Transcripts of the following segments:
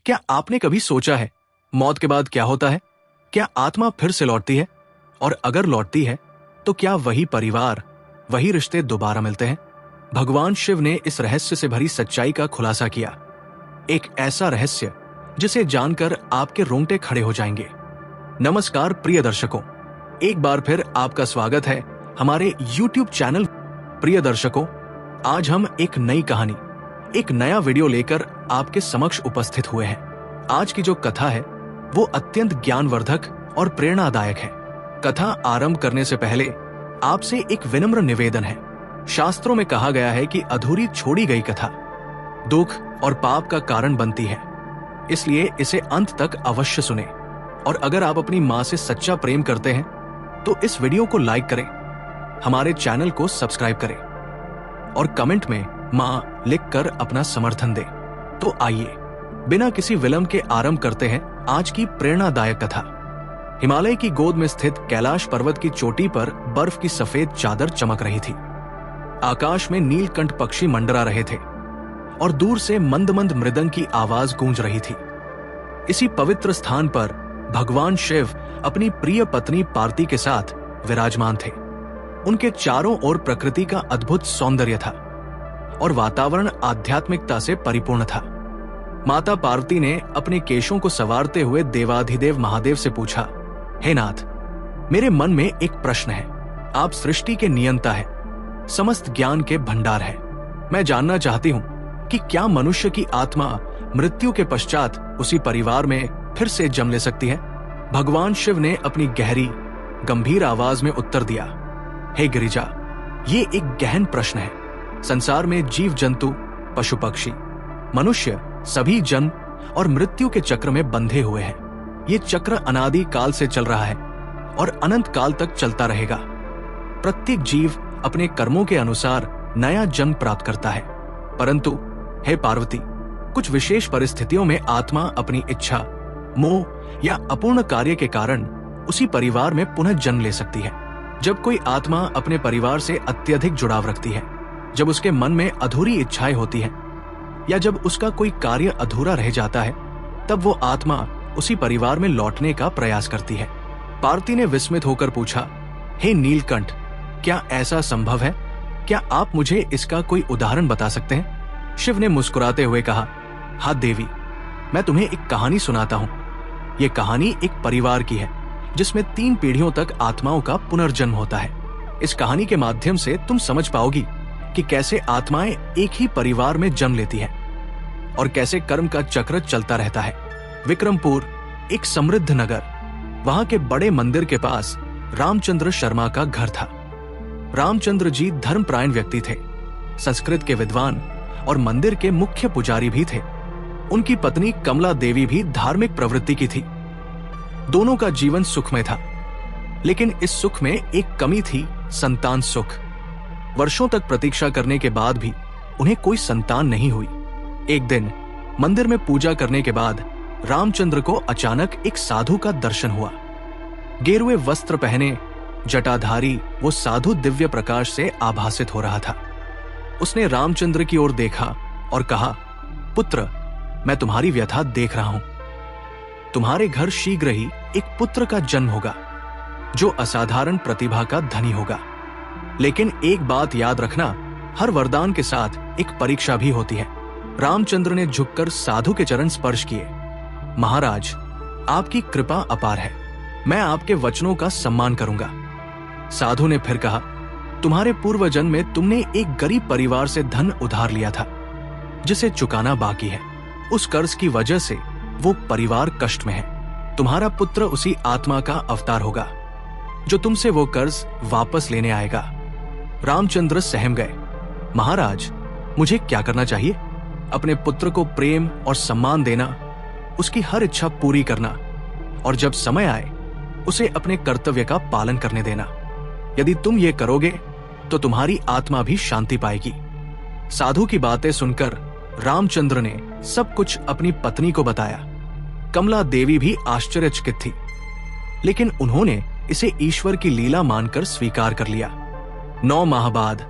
क्या आपने कभी सोचा है मौत के बाद क्या होता है? क्या आत्मा फिर से लौटती है? और अगर लौटती है तो क्या वही परिवार, वही रिश्ते दोबारा मिलते हैं? भगवान शिव ने इस रहस्य से भरी सच्चाई का खुलासा किया। एक ऐसा रहस्य जिसे जानकर आपके रोंगटे खड़े हो जाएंगे। नमस्कार प्रिय दर्शकों, एक बार फिर आपका स्वागत है हमारे YouTube चैनल। प्रिय दर्शकों, आज हम एक नई कहानी, एक नया वीडियो लेकर आपके समक्ष उपस्थित हुए हैं। आज की जो कथा है वो अत्यंत ज्ञानवर्धक और प्रेरणादायक है। कथा आरंभ करने से पहले आपसे एक विनम्र निवेदन है। शास्त्रों में कहा गया है कि अधूरी छोड़ी गई कथा दुख और पाप का कारण बनती है, इसलिए इसे अंत तक अवश्य सुने। और अगर आप अपनी माँ से सच्चा प्रेम करते हैं तो इस वीडियो को लाइक करें, हमारे चैनल को सब्सक्राइब करें और कमेंट में माँ लिखकर अपना समर्थन दें। तो आइए बिना किसी विलंब के आरंभ करते हैं आज की प्रेरणादायक कथा। हिमालय की गोद में स्थित कैलाश पर्वत की चोटी पर बर्फ की सफेद चादर चमक रही थी। आकाश में नीलकंठ पक्षी मंडरा रहे थे और दूर से मंद मंद मृदंग की आवाज गूंज रही थी। इसी पवित्र स्थान पर भगवान शिव अपनी प्रिय पत्नी पार्वती के साथ विराजमान थे। उनके चारों ओर प्रकृति का अद्भुत सौंदर्य था और वातावरण आध्यात्मिकता से परिपूर्ण था। माता पार्वती ने अपने केशों को संवारते हुए देवाधिदेव महादेव से पूछा, हे नाथ, मेरे मन में एक प्रश्न है। आप सृष्टि के नियंता हैं, समस्त ज्ञान के भंडार हैं। मैं जानना चाहती हूं कि क्या मनुष्य की आत्मा मृत्यु के पश्चात उसी परिवार में फिर से जन्म ले सकती है? भगवान शिव ने अपनी गहरी गंभीर आवाज में उत्तर दिया, हे गिरिजा, ये एक गहन प्रश्न है। संसार में जीव जंतु, पशु पक्षी, मनुष्य सभी जन्म और मृत्यु के चक्र में बंधे हुए हैं। ये चक्र अनादि काल से चल रहा है और अनंत काल तक चलता रहेगा। प्रत्येक जीव अपने कर्मों के अनुसार नया जन्म प्राप्त करता है, परंतु हे पार्वती, कुछ विशेष परिस्थितियों में आत्मा अपनी इच्छा, मोह या अपूर्ण कार्य के कारण उसी परिवार में पुनः जन्म ले सकती है। जब कोई आत्मा अपने परिवार से अत्यधिक जुड़ाव रखती है, जब उसके मन में अधूरी इच्छाएं होती हैं, या जब उसका कोई कार्य अधूरा रह जाता है, तब वो आत्मा उसी परिवार में लौटने का प्रयास करती है। पार्वती ने विस्मित होकर पूछा, हे नीलकंठ, क्या ऐसा संभव है? क्या आप मुझे इसका कोई उदाहरण बता सकते हैं? शिव ने मुस्कुराते हुए कहा, हाँ देवी, मैं तुम्हें एक कहानी सुनाता हूँ। ये कहानी एक परिवार की है जिसमें 3 पीढ़ियों तक आत्माओं का पुनर्जन्म होता है। इस कहानी के माध्यम से तुम समझ पाओगी कि कैसे आत्माएं एक ही परिवार में जन्म लेती हैं और कैसे कर्म का चक्र चलता रहता है। विक्रमपुर एक समृद्ध नगर, वहां के बड़े मंदिर के पास रामचंद्र शर्मा का घर था। रामचंद्र जी धर्मपरायण व्यक्ति थे, संस्कृत के विद्वान और मंदिर के मुख्य पुजारी भी थे। उनकी पत्नी कमला देवी भी धार्मिक प्रवृत्ति की थी। दोनों का जीवन सुखमय था, लेकिन इस सुख में एक कमी थी, संतान सुख। वर्षों तक प्रतीक्षा करने के बाद भी उन्हें कोई संतान नहीं हुई। एक दिन मंदिर में पूजा करने के बाद रामचंद्र को अचानक एक साधु का दर्शन हुआ। गेरुए वस्त्र पहने, जटाधारी वो साधु दिव्य प्रकाश से आभासित हो रहा था। उसने रामचंद्र की ओर देखा और कहा, पुत्र, मैं तुम्हारी व्यथा देख रहा हूं। तुम्हारे घर शीघ्र ही एक पुत्र का जन्म होगा जो असाधारण प्रतिभा का धनी होगा। लेकिन एक बात याद रखना, हर वरदान के साथ एक परीक्षा भी होती है। रामचंद्र ने झुककर साधु के चरण स्पर्श किए। महाराज, आपकी कृपा अपार है, मैं आपके वचनों का सम्मान करूंगा। साधु ने फिर कहा, तुम्हारे पूर्व जन्म में तुमने एक गरीब परिवार से धन उधार लिया था जिसे चुकाना बाकी है। उस कर्ज की वजह से वो परिवार कष्ट में है। तुम्हारा पुत्र उसी आत्मा का अवतार होगा जो तुमसे वो कर्ज वापस लेने आएगा। रामचंद्र सहम गए। महाराज, मुझे क्या करना चाहिए? अपने पुत्र को प्रेम और सम्मान देना, उसकी हर इच्छा पूरी करना और जब समय आए उसे अपने कर्तव्य का पालन करने देना। यदि तुम ये करोगे तो तुम्हारी आत्मा भी शांति पाएगी। साधु की बातें सुनकर रामचंद्र ने सब कुछ अपनी पत्नी को बताया। कमला देवी भी आश्चर्यचकित थी, लेकिन उन्होंने इसे ईश्वर की लीला मानकर स्वीकार कर लिया। 9 माह बाद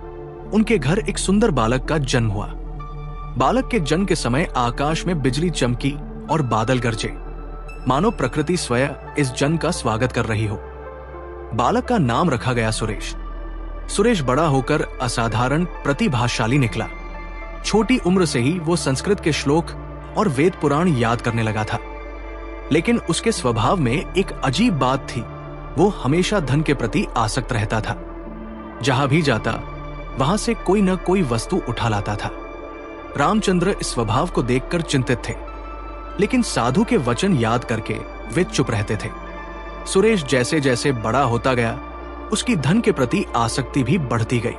उनके घर एक सुंदर बालक का जन्म हुआ। बालक के जन्म के समय आकाश में बिजली चमकी और बादल गरजे, मानो प्रकृति स्वयं इस जन का स्वागत कर रही हो। बालक का नाम रखा गया सुरेश। सुरेश बड़ा होकर असाधारण प्रतिभाशाली निकला। छोटी उम्र से ही वो संस्कृत के श्लोक और वेद पुराण याद करने लगा था। लेकिन उसके स्वभाव में एक अजीब बात थी, वो हमेशा धन के प्रति आसक्त रहता था। जहां भी जाता वहां से कोई न कोई वस्तु उठा लाता था। रामचंद्र इस स्वभाव को देखकर चिंतित थे, लेकिन साधु के वचन याद करके वे चुप रहते थे। सुरेश जैसे जैसे बड़ा होता गया, उसकी धन के प्रति आसक्ति भी बढ़ती गई।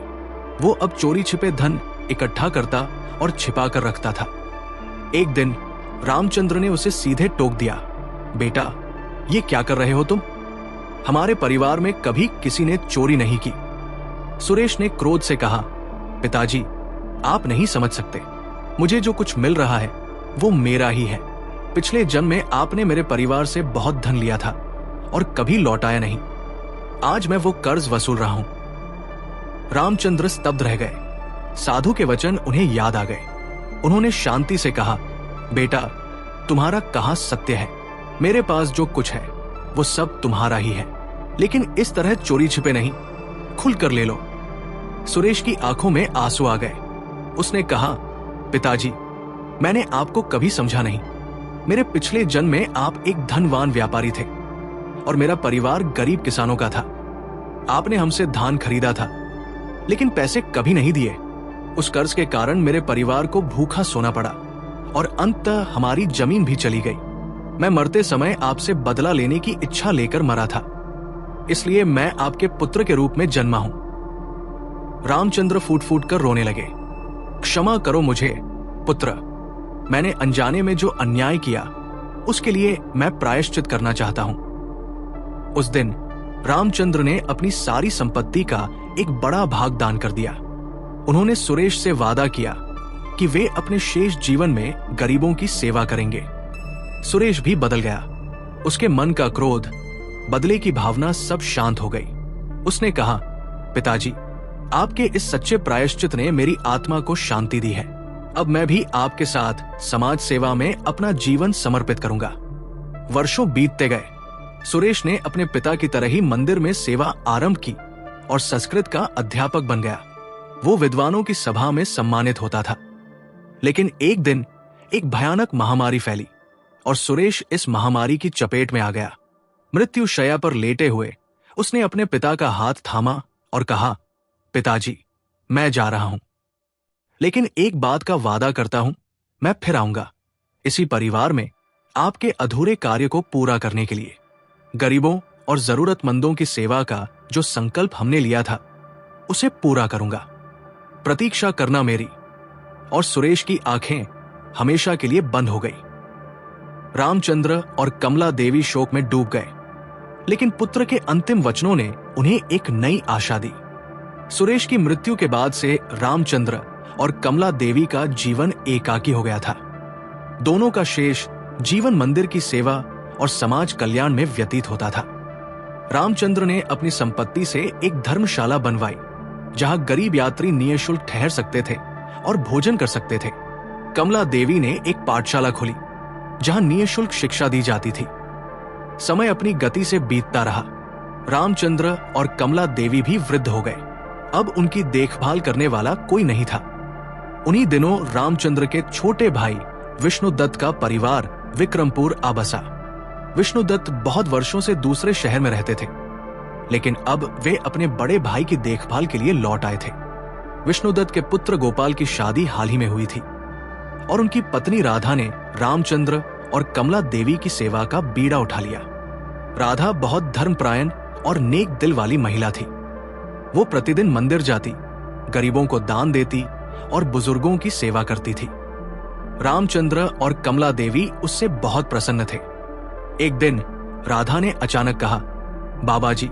वो अब चोरी छिपे धन इकट्ठा करता और छिपा कर रखता था। एक दिन रामचंद्र ने उसे सीधे टोक दिया, बेटा, ये क्या कर रहे हो तुम? हमारे परिवार में कभी किसी ने चोरी नहीं की। सुरेश ने क्रोध से कहा, पिताजी, आप नहीं समझ सकते। मुझे जो कुछ मिल रहा है वो मेरा ही है। पिछले जन्म में आपने मेरे परिवार से बहुत धन लिया था और कभी लौटाया नहीं। आज मैं वो कर्ज वसूल रहा हूं। रामचंद्र स्तब्ध रह गए। साधु के वचन उन्हें याद आ गए। उन्होंने शांति से कहा, बेटा, तुम्हारा कहां सत्य है। मेरे पास जो कुछ है वो सब तुम्हारा ही है, लेकिन इस तरह चोरी छिपे नहीं, खुलकर ले लो। सुरेश की आंखों में आंसू आ गए। उसने कहा, पिताजी, मैंने आपको कभी समझा नहीं। मेरे पिछले जन्म में आप एक धनवान व्यापारी थे और मेरा परिवार गरीब किसानों का था। आपने हमसे धान खरीदा था, लेकिन पैसे कभी नहीं दिए। उस कर्ज के कारण मेरे परिवार को भूखा सोना पड़ा और अंततः हमारी जमीन भी चली गई। मैं मरते समय आपसे बदला लेने की इच्छा लेकर मरा था, इसलिए मैं आपके पुत्र के रूप में जन्मा हूं। रामचंद्र फूट फूट कर रोने लगे। क्षमा करो मुझे पुत्र, मैंने अनजाने में जो अन्याय किया उसके लिए मैं प्रायश्चित करना चाहता हूं। उस दिन रामचंद्र ने अपनी सारी संपत्ति का एक बड़ा भाग दान कर दिया। उन्होंने सुरेश से वादा किया कि वे अपने शेष जीवन में गरीबों की सेवा करेंगे। सुरेश भी बदल गया। उसके मन का क्रोध, बदले की भावना सब शांत हो गई। उसने कहा, पिताजी, आपके इस सच्चे प्रायश्चित ने मेरी आत्मा को शांति दी है। अब मैं भी आपके साथ समाज सेवा में अपना जीवन समर्पित करूंगा। वर्षों बीतते गए। सुरेश ने अपने पिता की तरह ही मंदिर में सेवा आरंभ की और संस्कृत का अध्यापक बन गया। वो विद्वानों की सभा में सम्मानित होता था। लेकिन एक दिन एक भयानक महामारी फैली और सुरेश इस महामारी की चपेट में आ गया। मृत्यु शैया पर लेटे हुए उसने अपने पिता का हाथ थामा और कहा, पिताजी, मैं जा रहा हूं, लेकिन एक बात का वादा करता हूं, मैं फिर आऊंगा इसी परिवार में आपके अधूरे कार्य को पूरा करने के लिए। गरीबों और जरूरतमंदों की सेवा का जो संकल्प हमने लिया था उसे पूरा करूंगा। प्रतीक्षा करना मेरी। और सुरेश की आंखें हमेशा के लिए बंद हो गई। रामचंद्र और कमला देवी शोक में डूब गए, लेकिन पुत्र के अंतिम वचनों ने उन्हें एक नई आशा दी। सुरेश की मृत्यु के बाद से रामचंद्र और कमला देवी का जीवन एकाकी हो गया था। दोनों का शेष जीवन मंदिर की सेवा और समाज कल्याण में व्यतीत होता था। रामचंद्र ने अपनी संपत्ति से एक धर्मशाला बनवाई, जहां गरीब यात्री निःशुल्क ठहर सकते थे और भोजन कर सकते थे। कमला देवी ने एक पाठशाला खोली, जहां निःशुल्क शिक्षा दी जाती थी। समय अपनी गति से बीतता रहा। रामचंद्र और कमला देवी भी वृद्ध हो गए। अब उनकी देखभाल करने वाला कोई नहीं था। उन्हीं दिनों रामचंद्र के छोटे भाई विष्णुदत्त का परिवार विक्रमपुर आ बसा। विष्णुदत्त बहुत वर्षों से दूसरे शहर में रहते थे, लेकिन अब वे अपने बड़े भाई की देखभाल के लिए लौट आए थे। विष्णुदत्त के पुत्र गोपाल की शादी हाल ही में हुई थी और उनकी पत्नी राधा ने रामचंद्र और कमला देवी की सेवा का बीड़ा उठा लिया। राधा बहुत धर्मपरायण और नेक दिल वाली महिला थी। वो प्रतिदिन मंदिर जाती, गरीबों को दान देती और बुजुर्गों की सेवा करती थी। रामचंद्र और कमला देवी उससे बहुत प्रसन्न थे। एक दिन राधा ने अचानक कहा, बाबा जी,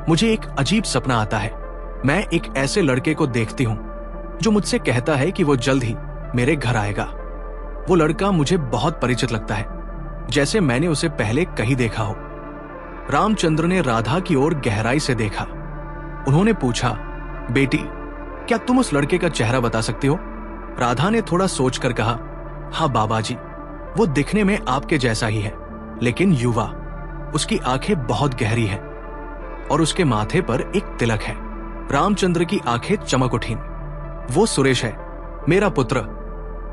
मुझे एक अजीब सपना आता है। मैं एक ऐसे लड़के को देखती हूं जो मुझसे कहता है कि वो जल्द ही मेरे घर आएगा। वो लड़का मुझे बहुत परिचित लगता है, जैसे मैंने उसे पहले कहीं देखा हो। रामचंद्र ने राधा की ओर गहराई से देखा। उन्होंने पूछा, बेटी, क्या तुम उस लड़के का चेहरा बता सकती हो? राधा ने थोड़ा सोचकर कहा, हाँ बाबा जी, वो दिखने में आपके जैसा ही है, लेकिन युवा। उसकी आंखें बहुत गहरी हैं और उसके माथे पर एक तिलक है। रामचंद्र की आंखें चमक उठीं। वो सुरेश है, मेरा पुत्र।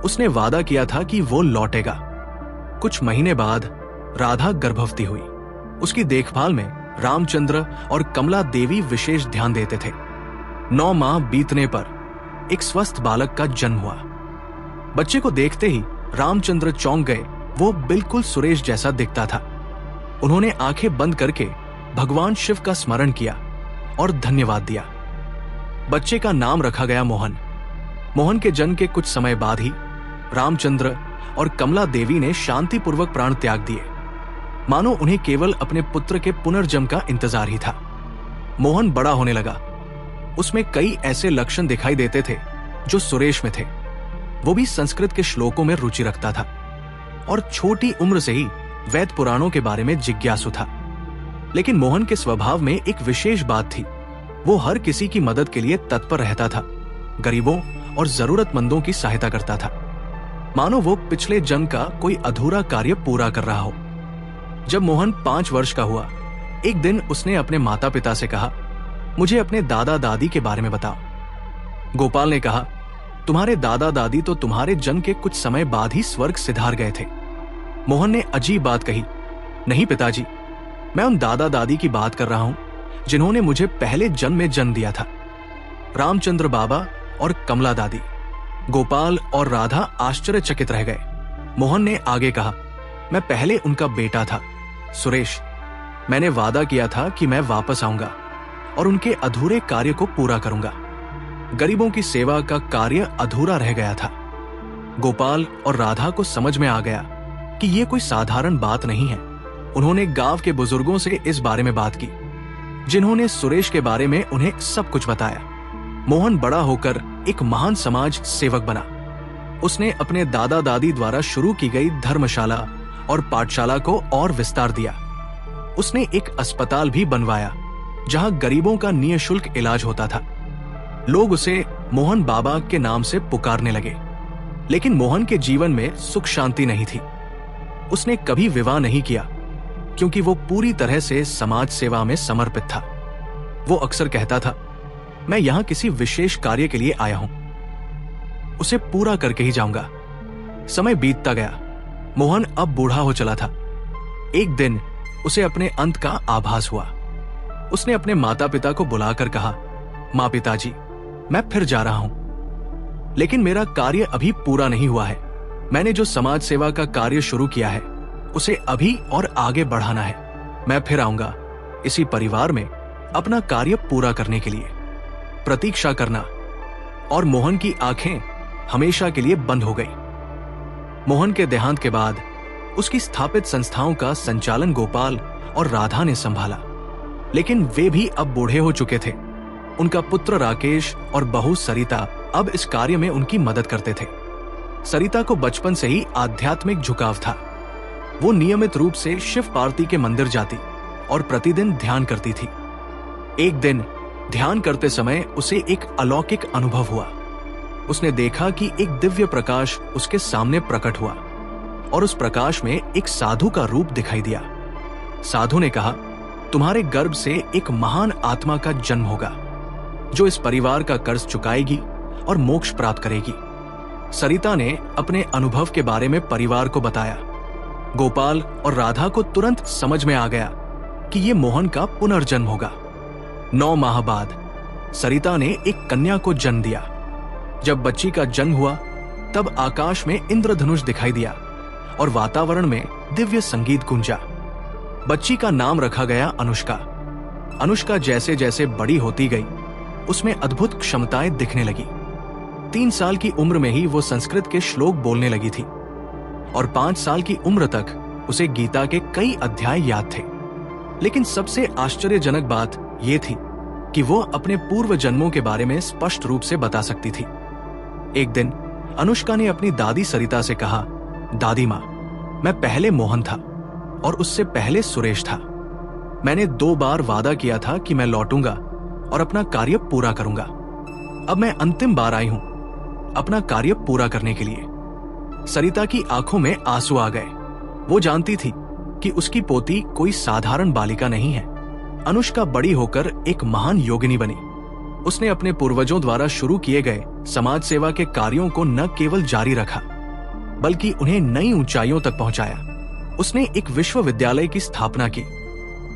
उसने वादा किया था कि वो लौटेगा। कुछ महीने बाद राधा गर्भवती हुई। उसकी देखभाल में रामचंद्र और कमला देवी विशेष ध्यान देते थे। 9 माह बीतने पर एक स्वस्थ बालक का जन्म हुआ। बच्चे को देखते ही रामचंद्र चौंक गए। वो बिल्कुल सुरेश जैसा दिखता था। उन्होंने आंखें बंद करके भगवान शिव का स्मरण किया और धन्यवाद दिया। बच्चे का नाम रखा गया मोहन। मोहन के जन्म के कुछ समय बाद ही रामचंद्र और कमला देवी ने शांतिपूर्वक प्राण त्याग दिए, मानो उन्हें केवल अपने पुत्र के पुनर्जन्म का इंतजार ही था। मोहन बड़ा होने लगा। उसमें कई ऐसे लक्षण दिखाई देते थे जो सुरेश में थे। वो भी संस्कृत के श्लोकों में रुचि रखता था और छोटी उम्र से ही वेद पुराणों के बारे में जिज्ञासु था। लेकिन मोहन के स्वभाव में एक विशेष बात थी। वो हर किसी की मदद के लिए तत्पर रहता था, गरीबों और जरूरतमंदों की सहायता करता था, मानो वो पिछले जन्म का कोई अधूरा कार्य पूरा कर रहा हो। जब मोहन 5 वर्ष का हुआ, एक दिन उसने अपने माता पिता से कहा, मुझे अपने दादा दादी के बारे में बताओ। गोपाल ने कहा, तुम्हारे दादा दादी तो तुम्हारे जन्म के कुछ समय बाद ही स्वर्ग सिधार गए थे। मोहन ने अजीब बात कही, नहीं पिताजी, मैं उन दादा दादी की बात कर रहा हूं जिन्होंने मुझे पहले जन्म में जन्म दिया था। रामचंद्र बाबा और कमला दादी, गोपाल और राधा आश्चर्यचकित रह गए। मोहन ने आगे कहा, मैं पहले उनका बेटा था सुरेश। मैंने वादा किया था कि मैं वापस आऊंगा और उनके अधूरे कार्य को पूरा करूंगा। गरीबों की सेवा का कार्य अधूरा रह गया था। गोपाल और राधा को समझ में आ गया कि यह कोई साधारण बात नहीं है। उन्होंने गांव के बुजुर्गों से इस बारे में बात की, जिन्होंने सुरेश के बारे में उन्हें सब कुछ बताया। मोहन बड़ा होकर एक महान समाज सेवक बना। उसने अपने दादा दादी द्वारा शुरू की गई धर्मशाला और पाठशाला को और विस्तार दिया। उसने एक अस्पताल भी बनवाया जहां गरीबों का निःशुल्क इलाज होता था। लोग उसे मोहन बाबा के नाम से पुकारने लगे। लेकिन मोहन के जीवन में सुख शांति नहीं थी। उसने कभी विवाह नहीं किया क्योंकि वो पूरी तरह से समाज सेवा में समर्पित था। वो अक्सर कहता था, मैं यहां किसी विशेष कार्य के लिए आया हूं, उसे पूरा करके ही जाऊंगा। समय बीतता गया। मोहन अब बूढ़ा हो चला था। एक दिन उसे अपने अंत का आभास हुआ। उसने अपने माता पिता को बुलाकर कहा, मां पिताजी, मैं फिर जा रहा हूं, लेकिन मेरा कार्य अभी पूरा नहीं हुआ है। मैंने जो समाज सेवा का कार्य शुरू किया है उसे अभी और आगे बढ़ाना है। मैं फिर आऊंगा इसी परिवार में अपना कार्य पूरा करने के लिए। प्रतीक्षा करना। और मोहन की आंखें हमेशा के लिए बंद हो गई। मोहन के देहांत के बाद उसकी स्थापित संस्थाओं का संचालन गोपाल और राधा ने संभाला, लेकिन वे भी अब बूढ़े हो चुके थे। उनका पुत्र राकेश और बहू सरिता अब इस कार्य में उनकी मदद करते थे। सरिता को बचपन से ही आध्यात्मिक झुकाव था। वो नियमित रूप से शिव पार्वती के मंदिर जाती और प्रतिदिन ध्यान करती थी। एक दिन ध्यान करते समय उसे एक अलौकिक अनुभव हुआ। उसने देखा कि एक दिव्य प्रकाश उसके सामने प्रकट हुआ और उस प्रकाश में एक साधु का रूप दिखाई दिया। साधु ने कहा, तुम्हारे गर्भ से एक महान आत्मा का जन्म होगा जो इस परिवार का कर्ज चुकाएगी और मोक्ष प्राप्त करेगी। सरिता ने अपने अनुभव के बारे में परिवार को बताया। गोपाल और राधा को तुरंत समझ में आ गया कि ये मोहन का पुनर्जन्म होगा। 9 माह बाद सरिता ने एक कन्या को जन्म दिया। जब बच्ची का जन्म हुआ तब आकाश में इंद्रधनुष दिखाई दिया और वातावरण में दिव्य संगीत गूंजा। बच्ची का नाम रखा गया अनुष्का। अनुष्का जैसे जैसे बड़ी होती गई उसमें अद्भुत क्षमताएं दिखने लगी। 3 साल की उम्र में ही वो संस्कृत के श्लोक बोलने लगी थी और 5 साल की उम्र तक उसे गीता के कई अध्याय याद थे। लेकिन सबसे आश्चर्यजनक बात यह थी कि वो अपने पूर्व जन्मों के बारे में स्पष्ट रूप से बता सकती थी। एक दिन अनुष्का ने अपनी दादी सरिता से कहा, दादी माँ, मैं पहले मोहन था और उससे पहले सुरेश था। मैंने 2 बार वादा किया था कि मैं लौटूंगा और अपना कार्य पूरा करूंगा। अब मैं अंतिम बार आई हूं अपना कार्य पूरा करने के लिए। सरिता की आंखों में आंसू आ गए। वो जानती थी कि उसकी पोती कोई साधारण बालिका नहीं है। अनुष्का बड़ी होकर एक महान योगिनी बनी। उसने अपने पूर्वजों द्वारा शुरू किए गए समाज सेवा के कार्यों को न केवल जारी रखा, बल्कि उन्हें नई ऊंचाइयों तक पहुंचाया। उसने एक विश्वविद्यालय की स्थापना की,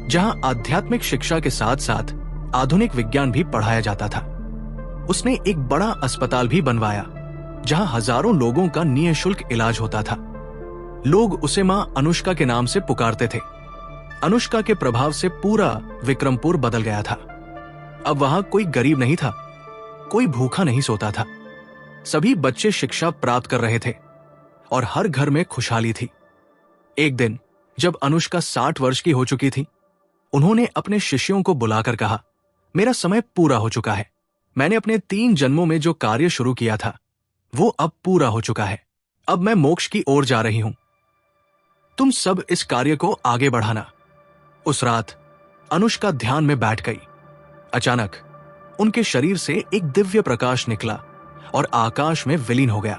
जहां आध्यात्मिक शिक्षा के साथ साथ आधुनिक विज्ञान भी पढ़ाया जाता था। उसने एक बड़ा अस्पताल भी बनवाया, जहां हजारों लोगों का निःशुल्क इलाज होता था। लोग उसे मां अनुष्का के नाम से पुकारते थे। अनुष्का के प्रभाव से पूरा विक्रमपुर बदल गया था। अब वहां कोई गरीब नहीं था, कोई भूखा नहीं सोता था। सभी बच्चे शिक्षा प्राप्त कर रहे थे और हर घर में खुशहाली थी। एक दिन जब अनुष्का 60 वर्ष की हो चुकी थी, उन्होंने अपने शिष्यों को बुलाकर कहा, मेरा समय पूरा हो चुका है। मैंने अपने 3 जन्मों में जो कार्य शुरू किया था वो अब पूरा हो चुका है। अब मैं मोक्ष की ओर जा रही हूं। तुम सब इस कार्य को आगे बढ़ाना। उस रात अनुष्का ध्यान में बैठ गई। अचानक उनके शरीर से एक दिव्य प्रकाश निकला और आकाश में विलीन हो गया।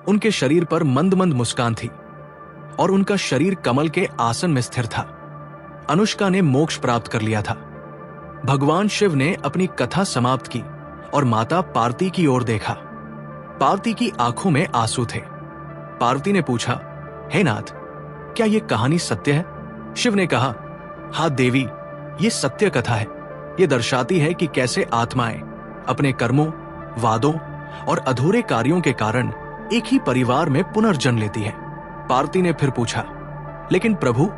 उनके शरीर पर मंद मंद मुस्कान थी और उनका शरीर कमल के आसन में स्थिर था। अनुष्का ने मोक्ष प्राप्त कर लिया था। भगवान शिव ने अपनी कथा समाप्त की और माता पार्वती की ओर देखा। पार्वती की आंखों में आंसू थे। पार्वती ने पूछा, हे नाथ, क्या यह कहानी सत्य है? शिव ने कहा, हाँ देवी, ये सत्य कथा है। ये दर्शाती है कि कैसे आत्माएं अपने कर्मों, वादों और अधूरे कार्यों के कारण एक ही परिवार में पुनर्जन्म लेती है। पार्वती ने फिर पूछा, लेकिन प्रभु,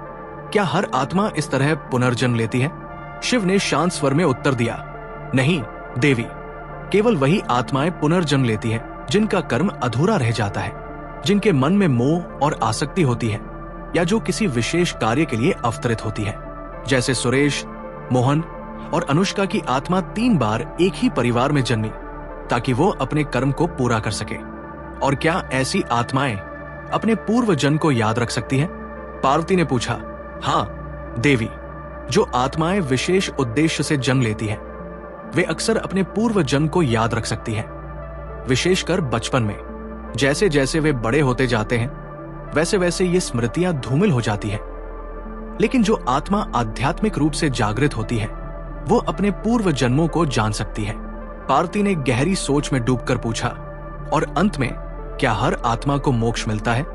क्या हर आत्मा इस तरह पुनर्जन्म लेती है? शिव ने शांत स्वर में उत्तर दिया, नहीं देवी, केवल वही आत्माएं पुनर्जन्म लेती हैं जिनका कर्म अधूरा रह जाता है, जिनके मन में मोह और आसक्ति होती है, या जो किसी विशेष कार्य के लिए अवतरित होती है। जैसे सुरेश, मोहन और अनुष्का की आत्मा 3 बार एक ही परिवार में जन्मी ताकि वो अपने कर्म को पूरा कर सके। और क्या ऐसी आत्माएं अपने पूर्व जन्म को याद रख सकती हैं? पार्वती ने पूछा, हाँ देवी, जो आत्माएं विशेष उद्देश्य से जन्म लेती हैं, वे अक्सर अपने पूर्व जन्म को याद रख सकती हैं, विशेषकर बचपन में। जैसे जैसे वे बड़े होते जाते हैं, वैसे वैसे ये स्मृतियां धूमिल हो जाती हैं। लेकिन जो आत्मा आध्यात्मिक रूप से जागृत होती है, वो अपने पूर्व जन्मों को जान सकती है। पार्वती ने गहरी सोच में डूबकर पूछा, और अंत में क्या हर आत्मा को मोक्ष मिलता है?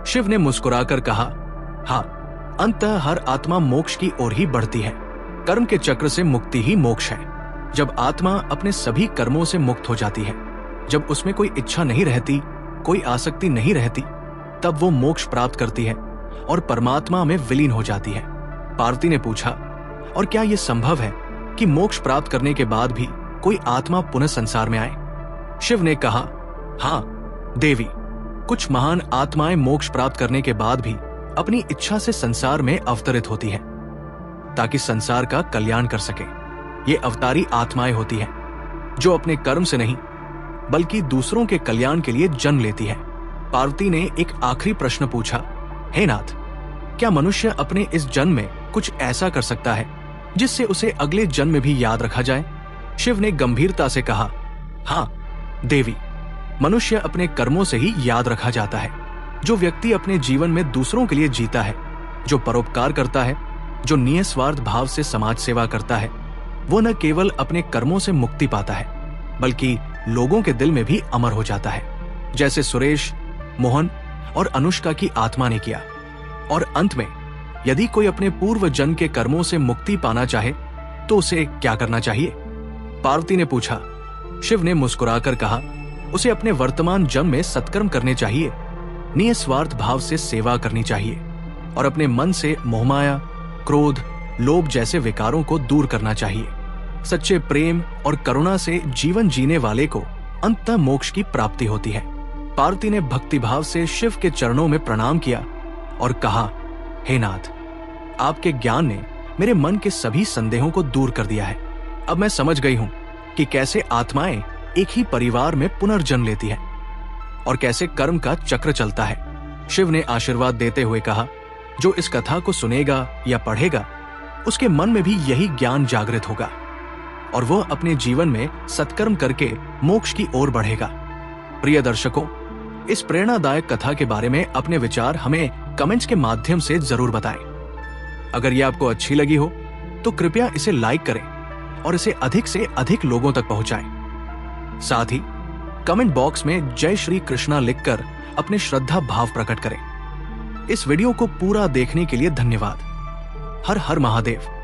शिव ने मुस्कुराकर कहा, हाँ, अंततः हर आत्मा मोक्ष की ओर ही बढ़ती है। कर्म के चक्र से मुक्ति ही मोक्ष है। जब आत्मा अपने सभी कर्मों से मुक्त हो जाती है, जब उसमें कोई इच्छा नहीं रहती, कोई आसक्ति नहीं रहती, तब वो मोक्ष प्राप्त करती है और परमात्मा में विलीन हो जाती है। पार्वती ने पूछा, और क्या यह संभव है कि मोक्ष प्राप्त करने के बाद भी कोई आत्मा पुनः संसार में आए? शिव ने कहा, हाँ देवी, कुछ महान आत्माएं मोक्ष प्राप्त करने के बाद भी अपनी इच्छा से संसार में अवतरित होती हैं ताकि संसार का कल्याण कर सके। ये अवतारी आत्माएं होती हैं जो अपने कर्म से नहीं बल्कि दूसरों के कल्याण के लिए जन्म लेती है। पार्वती ने एक आखिरी प्रश्न पूछा, हे नाथ, क्या मनुष्य अपने इस जन्म में कुछ ऐसा कर सकता है जिससे उसे अगले जन्म में भी याद रखा जाए? शिव ने गंभीरता से कहा, हाँ देवी, मनुष्य अपने कर्मों से ही याद रखा जाता है। जो व्यक्ति अपने जीवन में दूसरों के लिए जीता है, जो परोपकार करता है, जो निस्वार्थ भाव से समाज सेवा करता है, वो न केवल अपने कर्मों से मुक्ति पाता है बल्कि लोगों के दिल में भी अमर हो जाता है, जैसे सुरेश, मोहन और अनुष्का की आत्मा ने किया। और अंत में यदि कोई अपने पूर्व जन्म के कर्मों से मुक्ति पाना चाहे तो उसे क्या करना चाहिए? पार्वती ने पूछा। शिव ने मुस्कुराकर कहा, उसे अपने वर्तमान जन्म में सत्कर्म करने चाहिए, निस्वार्थ भाव से सेवा करनी चाहिए और अपने मन से मोहमाया, क्रोध, लोभ जैसे विकारों को दूर करना चाहिए। सच्चे प्रेम और करुणा से जीवन जीने वाले को अंततः मोक्ष की प्राप्ति होती है। पार्वती ने भक्तिभाव से शिव के चरणों में प्रणाम किया और कहा, हे नाथ, आपके ज्ञान ने मेरे मन के सभी संदेहों को दूर कर दिया है। अब मैं समझ गई हूँ कि कैसे आत्माएं एक ही परिवार में पुनर्जन्म लेती हैं और कैसे कर्म का चक्र चलता है। शिव ने आशीर्वाद देते हुए कहा, जो इस कथा को सुनेगा या पढ़ेगा, उसके मन में भी यही ज्ञान जागृत होगा और वह अपने जीवन में सत्कर्म करके मोक्ष की ओर बढ़ेगा। प्रिय दर्शकों, इस प्रेरणादायक कथा के बारे में अपने विचार हमें कमेंट्स के माध्यम से जरूर बताएं। अगर यह आपको अच्छी लगी हो तो कृपया इसे लाइक करें और इसे अधिक से अधिक लोगों तक पहुंचाएं। साथ ही कमेंट बॉक्स में जय श्री कृष्णा लिखकर अपने श्रद्धा भाव प्रकट करें। इस वीडियो को पूरा देखने के लिए धन्यवाद। हर हर महादेव।